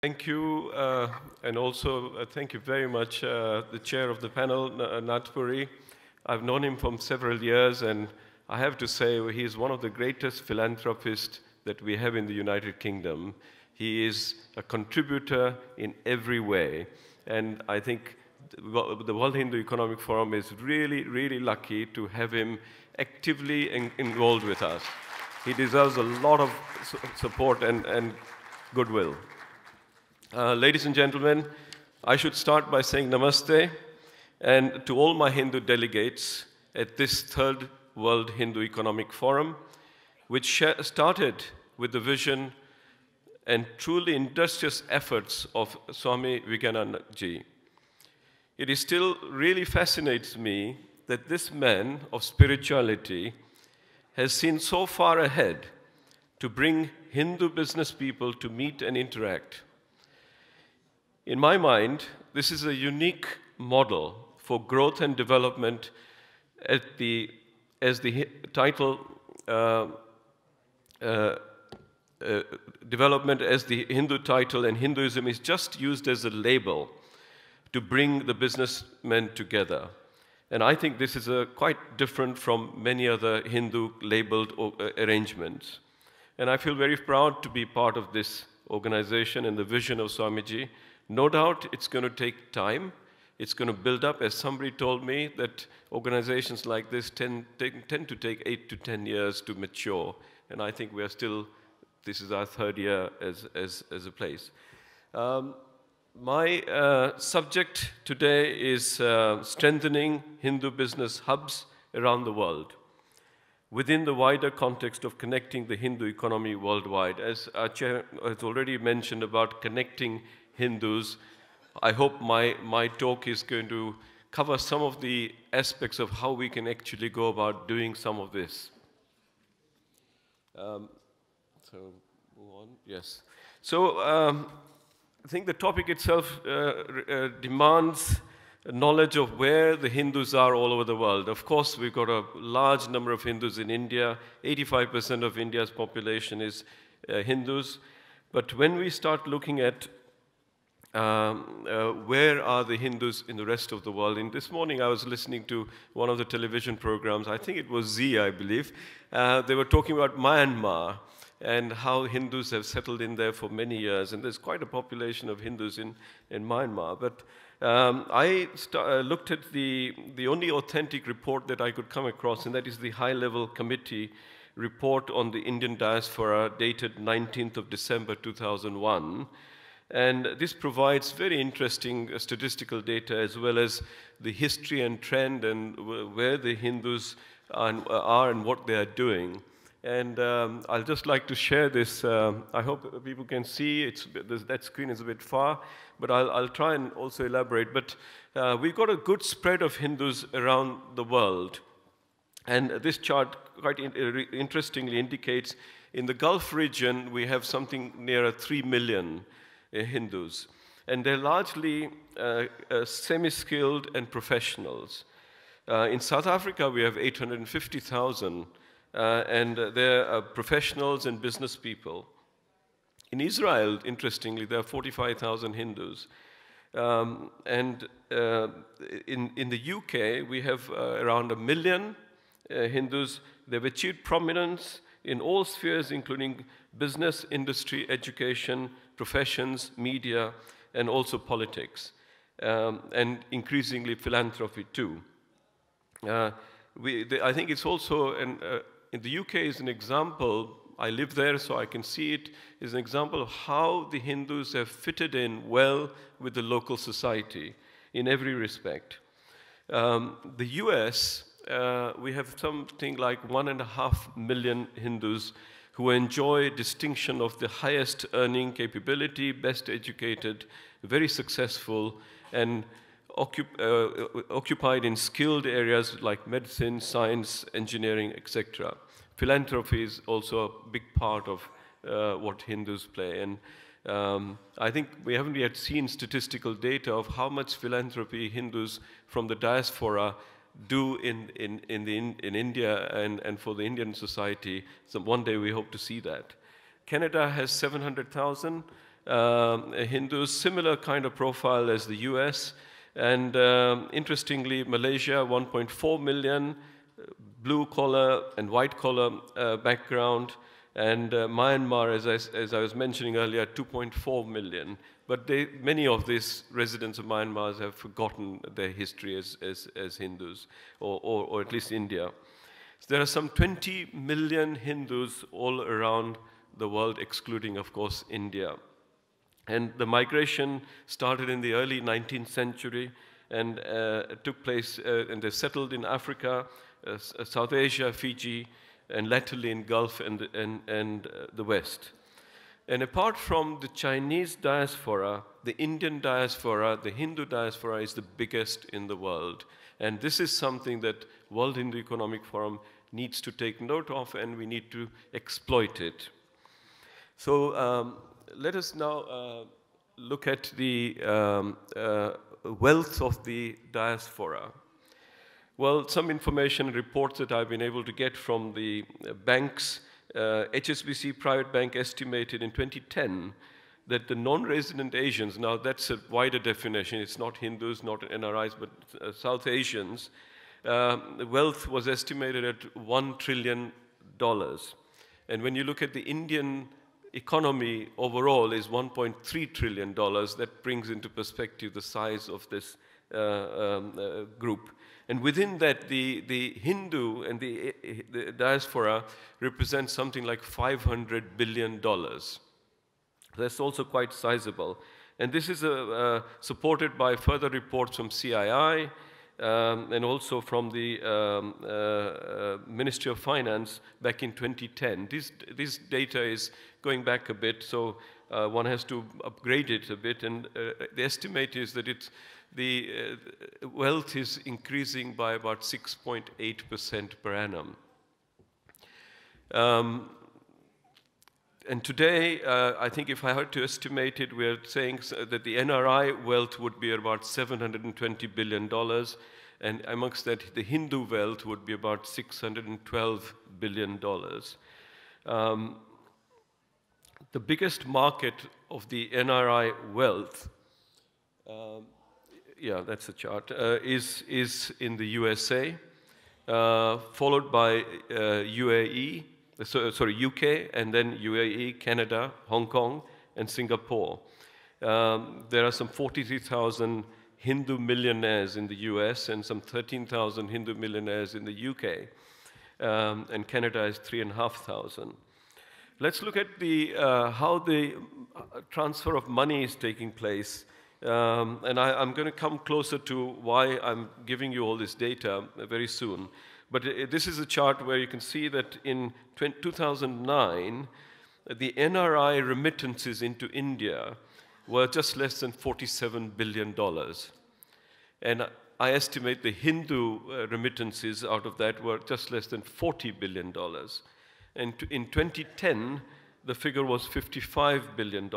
Thank you, and also thank you very much, the chair of the panel, Natpuri. I've known him for several years, and I have to say he is one of the greatest philanthropists that we have in the United Kingdom. He is a contributor in every way, and I think the World Hindu Economic Forum is really, really lucky to have him actively involved with us. He deserves a lot of support and goodwill. Ladies and gentlemen, I should start by saying namaste and to all my Hindu delegates at this third World Hindu Economic Forum, which started with the vision and truly industrious efforts of Swami Vivekananda ji. It still really fascinates me that this man of spirituality has seen so far ahead to bring Hindu business people to meet and interact. In my mind, this is a unique model for growth and development as the title development as the Hindu title, and Hinduism is just used as a label to bring the businessmen together. And I think this is quite different from many other Hindu labeled arrangements. And I feel very proud to be part of this organization and the vision of Swamiji. No doubt it's going to take time. It's going to build up. As somebody told me, that organizations like this tend to take 8 to 10 years to mature. And I think we are still, this is our third year as a place. My subject today is strengthening Hindu business hubs around the world within the wider context of connecting the Hindu economy worldwide. As our chair has already mentioned about connecting Hindus, I hope my talk is going to cover some of the aspects of how we can actually go about doing some of this. So, move on. Yes. So, I think the topic itself demands knowledge of where the Hindus are all over the world. Of course, we've got a large number of Hindus in India. 85% of India's population is Hindus. But when we start looking at where are the Hindus in the rest of the world? And this morning I was listening to one of the television programs, I think it was Z, I believe. They were talking about Myanmar and how Hindus have settled in there for many years. And there's quite a population of Hindus in Myanmar. But I looked at the only authentic report that I could come across, and that is the high-level committee report on the Indian diaspora dated 19th of December 2001. And this provides very interesting statistical data as well as the history and trend and where the Hindus are and what they are doing. And I'll just like to share this. I hope people can see. That screen is a bit far, but I'll try and also elaborate. But we've got a good spread of Hindus around the world. And this chart quite interestingly indicates in the Gulf region, we have something near 3 million Hindus. And they're largely semi-skilled and professionals. In South Africa, we have 850,000, and they're professionals and business people. In Israel, interestingly, there are 45,000 Hindus. And in the UK, we have around 1 million Hindus. They've achieved prominence in all spheres, including business, industry, education, professions, media, and also politics, and increasingly philanthropy too. I think it's also, in the UK is an example, I live there so I can see it, is an example of how the Hindus have fitted in well with the local society in every respect. The US, we have something like 1.5 million Hindus who enjoy distinction of the highest earning capability, best educated, very successful, and occupied in skilled areas like medicine, science, engineering, etc. Philanthropy is also a big part of what Hindus play. And I think we haven't yet seen statistical data of how much philanthropy Hindus from the diaspora do in India and for the Indian society. So one day we hope to see that. Canada has 700,000, Hindus, similar kind of profile as the US. And interestingly, Malaysia, 1.4 million, blue collar and white collar background. And Myanmar, as I was mentioning earlier, 2.4 million. But many of these residents of Myanmar have forgotten their history as Hindus, or at least India. So there are some 20 million Hindus all around the world, excluding, of course, India. And the migration started in the early 19th century and took place, and they settled in Africa, South Asia, Fiji, and latterly in Gulf and the West. And apart from the Chinese diaspora, the Indian diaspora, the Hindu diaspora is the biggest in the world. And this is something that World Hindu Economic Forum needs to take note of, and we need to exploit it. So let us now look at the wealth of the diaspora. Well, some information and reports that I've been able to get from the banks, HSBC Private Bank estimated in 2010 that the non-resident Asians, now that's a wider definition, it's not Hindus, not NRIs, but South Asians, wealth was estimated at $1 trillion. And when you look at the Indian economy overall is $1.3 trillion, that brings into perspective the size of this group. And within that, the Hindu and the diaspora represent something like $500 billion. That's also quite sizable. And this is supported by further reports from CII and also from the Ministry of Finance back in 2010. This data is going back a bit, so one has to upgrade it a bit. And the estimate is that the wealth is increasing by about 6.8% per annum. And today, I think if I had to estimate it, we're saying that the NRI wealth would be about $720 billion, and amongst that, the Hindu wealth would be about $612 billion. The biggest market of the NRI wealth, yeah, that's a chart, is in the USA, followed by UAE, UK, and then UAE, Canada, Hong Kong, and Singapore. There are some 43,000 Hindu millionaires in the US and some 13,000 Hindu millionaires in the UK, and Canada is 3,500. Let's look at how the transfer of money is taking place. And I'm going to come closer to why I'm giving you all this data very soon. But this is a chart where you can see that in 2009, the NRI remittances into India were just less than $47 billion. And I estimate the Hindu remittances out of that were just less than $40 billion. And in 2010, the figure was $55 billion.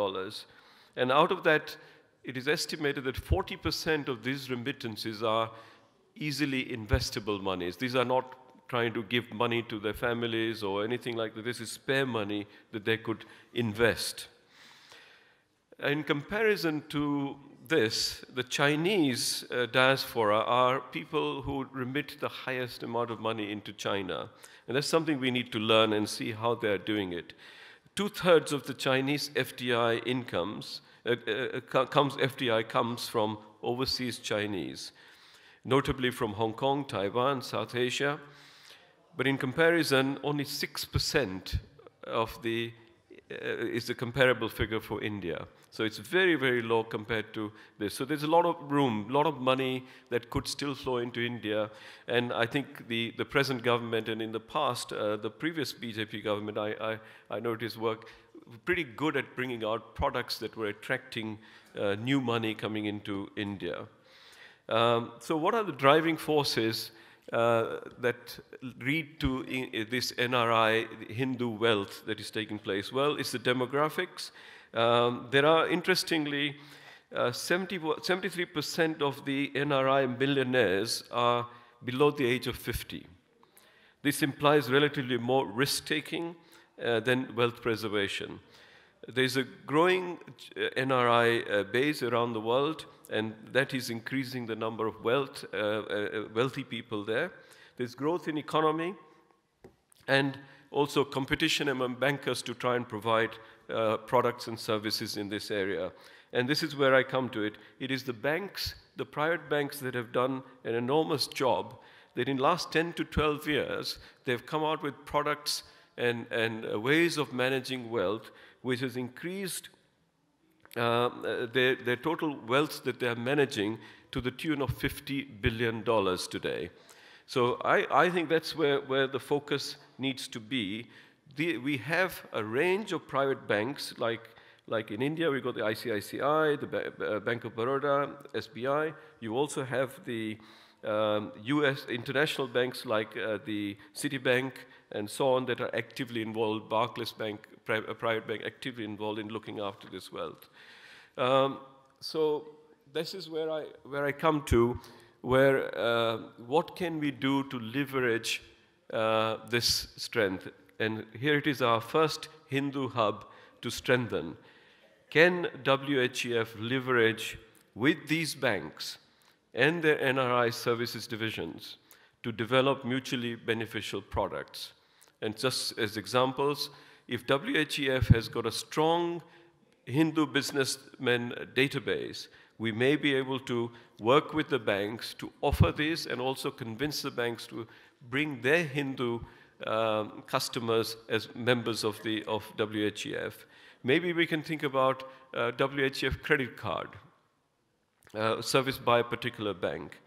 And out of that, it is estimated that 40% of these remittances are easily investable monies. These are not trying to give money to their families or anything like that. This is spare money that they could invest. In comparison to this, the Chinese diaspora are people who remit the highest amount of money into China. And that's something we need to learn and see how they're doing it. 2/3 of the Chinese FDI incomes FDI comes from overseas Chinese, notably from Hong Kong, Taiwan, South Asia. But in comparison, only 6% of is the comparable figure for India. So it's very, very low compared to this. So there's a lot of room, a lot of money that could still flow into India. And I think the present government, and in the past, the previous BJP government, I noticed work pretty good at bringing out products that were attracting new money coming into India. So what are the driving forces that lead to this NRI Hindu wealth that is taking place? Well, it's the demographics. There are, interestingly, 73% of the NRI millionaires are below the age of 50. This implies relatively more risk-taking than wealth preservation. There's a growing NRI base around the world, and that is increasing the number of wealthy people there. There's growth in economy, and also competition among bankers to try and provide products and services in this area. And this is where I come to it. It is the banks, the private banks, that have done an enormous job, that in the last 10 to 12 years, they've come out with products and ways of managing wealth, which has increased their total wealth that they're managing to the tune of $50 billion today. So I think that's where the focus needs to be. We have a range of private banks, like in India, we've got the ICICI, the Bank of Baroda, SBI. You also have the US international banks like the Citibank and so on that are actively involved, Barclays Bank, a private bank, actively involved in looking after this wealth. So this is where I come to, where what can we do to leverage this strength? And here it is, our first Hindu hub to strengthen. Can WHEF leverage with these banks and their NRI services divisions to develop mutually beneficial products? And just as examples, if WHEF has got a strong Hindu businessmen database, we may be able to work with the banks to offer this and also convince the banks to bring their Hindu customers as members of WHEF. Maybe we can think about WHEF credit card serviced by a particular bank.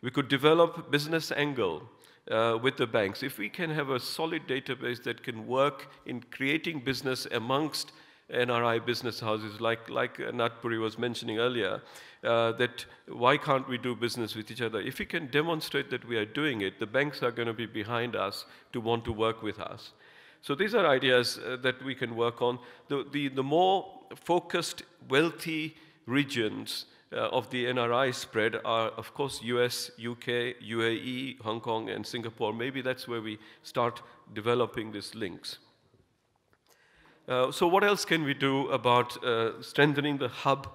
We could develop business angle with the banks. If we can have a solid database that can work in creating business amongst NRI business houses, like Natpuri was mentioning earlier, that why can't we do business with each other? If we can demonstrate that we are doing it, the banks are going to be behind us to want to work with us. So these are ideas that we can work on. The more focused, wealthy regions of the NRI spread are, of course, US, UK, UAE, Hong Kong, and Singapore. Maybe that's where we start developing these links. So what else can we do about strengthening the hub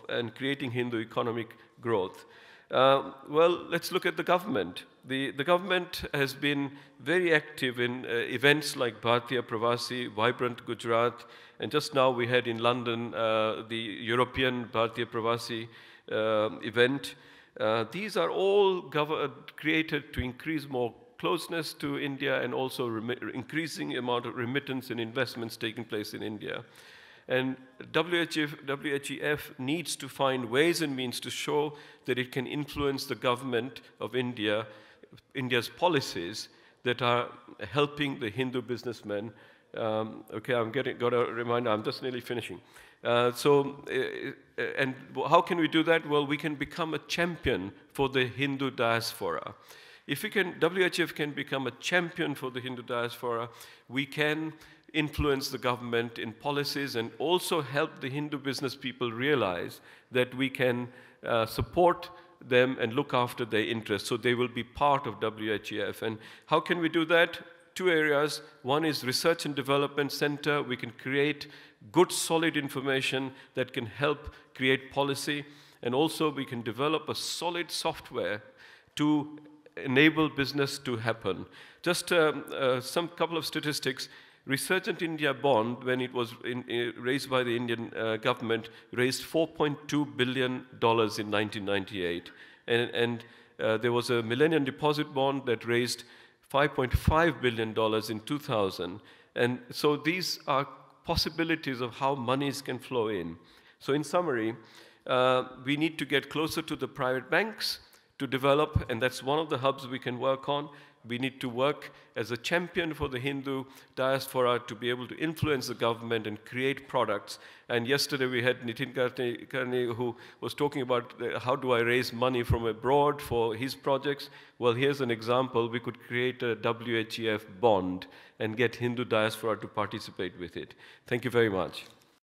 and creating Hindu economic growth? Well, let's look at the government. The government has been very active in events like Bharatiya Pravasi, Vibrant Gujarat, and just now we had in London the European Bharatiya Pravasi event. These are all created to increase more closeness to India and also increasing amount of remittance and investments taking place in India. And WHEF needs to find ways and means to show that it can influence the government of India's policies that are helping the Hindu businessmen. Okay, got a reminder, I'm just nearly finishing. And how can we do that? Well, we can become a champion for the Hindu diaspora. If WHEF can become a champion for the Hindu diaspora, we can influence the government in policies and also help the Hindu business people realize that we can support them and look after their interests, so they will be part of WHEF. And how can we do that? Two areas. One is research and development center. We can create good, solid information that can help create policy. And also we can develop a solid software to enable business to happen. Just some couple of statistics. Resurgent India bond, when it was raised by the Indian government, raised $4.2 billion in 1998. And there was a Millennium Deposit Bond that raised $5.5 billion in 2000. And so these are possibilities of how monies can flow in. So in summary, we need to get closer to the private banks to develop, and that's one of the hubs we can work on. We need to work as a champion for the Hindu diaspora to be able to influence the government and create products. And yesterday we had Nitin Karni who was talking about how do I raise money from abroad for his projects. Well, here's an example. We could create a WHEF bond and get Hindu diaspora to participate with it. Thank you very much.